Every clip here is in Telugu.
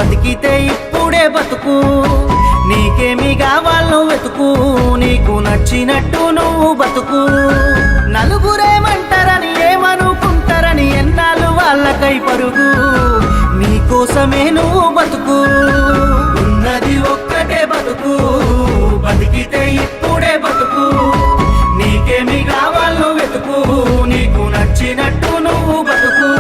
బతికితే ఇప్పుడే బతుకు, నీకేమి కావాలో వెతుకు, నీకు నచ్చినట్టు నువ్వు బతుకు. నలుగురేమంటారని ఏమనుకుంటారని ఎన్నాళ్ళు వాళ్ళకై పరుగు, నీకోసమే నువ్వు బతుకు. ఉన్నది ఒక్కటే బతుకు, బతికితే ఇప్పుడే బతుకు, నీకేమి కావాలో వెతుకు, నీకు నచ్చినట్టు నువ్వు బతుకు.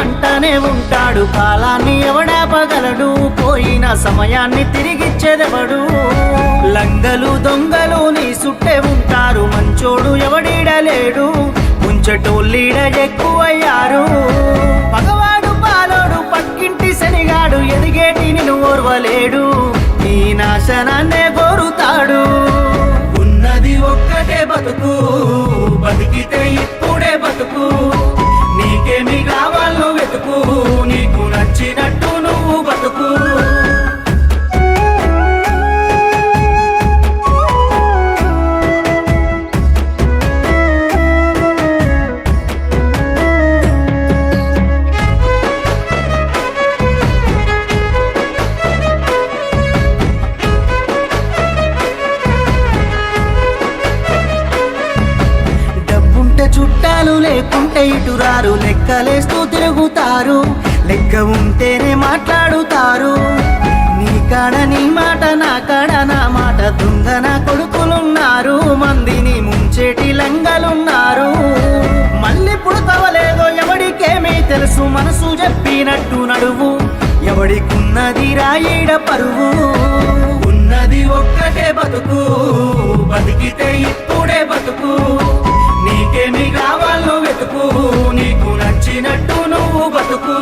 అంటానే ఉంటాడు, కాలాన్ని ఎవడాపగలడు, పోయిన సమయాన్ని తిరిగిచ్చేదెవడు. లంగలు దొంగలు నీ సుట్టే ఉంటారు, మంచోడు ఎవడీడలేడు, ముంచటోళ్ళీడ ఎక్కువయ్యారు. పగవాడు పాలోడు పక్కింటి శనిగాడు, ఎదిగేటి నిన్ను ఓర్వలేడు, నీ నాశనాన్నే కోరుతాడు. ఉన్నది ఒక్కటే బతుకు, బతికితే ఇప్పుడే బతుకు, నీకేమి కావాలో వెతుకు, నీకు నచ్చినట్టు నువ్వు బతుకు. చుట్టాలు లేకుంటే ఇటురారు, లెక్కలేస్తూ తిరుగుతారు, లెక్క ఉంటేనే మాట్లాడుతారు. నీ కాడ నీ మాట, నా కాడ నా మాట, దొంగ నా కొడుకులున్నారు, మందిని ముంచేటి లంగలున్నారు. మళ్ళీ పుడతవలేదో ఎవడికేమీ తెలుసు, మనసు చెప్పినట్టు నడువు, ఎవడికున్నది రాయిడ పరువు. ఉన్నది ఒక్కటే బతుకు, బతికితే ఇప్పుడే బతుకు, నీకేమి కావాలో వెతుకు, నీకు నచ్చినట్టు నువ్వు బతుకు.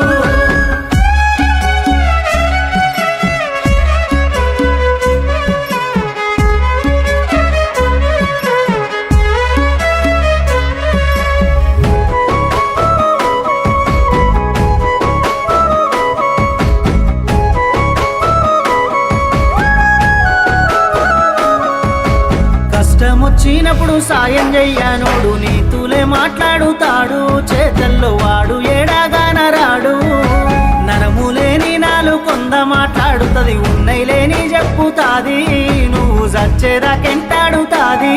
వచ్చినప్పుడు సాయం చెయ్యనోడు నీతులే మాట్లాడుతాడు, చేతల్లో వాడు ఏడాగానరాడు. నరములేని నాలు కొంద మాట్లాడుతుంది, ఉన్నై లేని చెప్పుతాది, నువ్వు చచ్చేదాకెంటాడుతాది.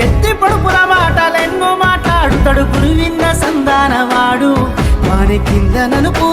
ఎత్తి పొడుపుల మాటలెన్నో మాట్లాడుతాడు, గురువింద సంధానవాడు, వాని కింద నలుపు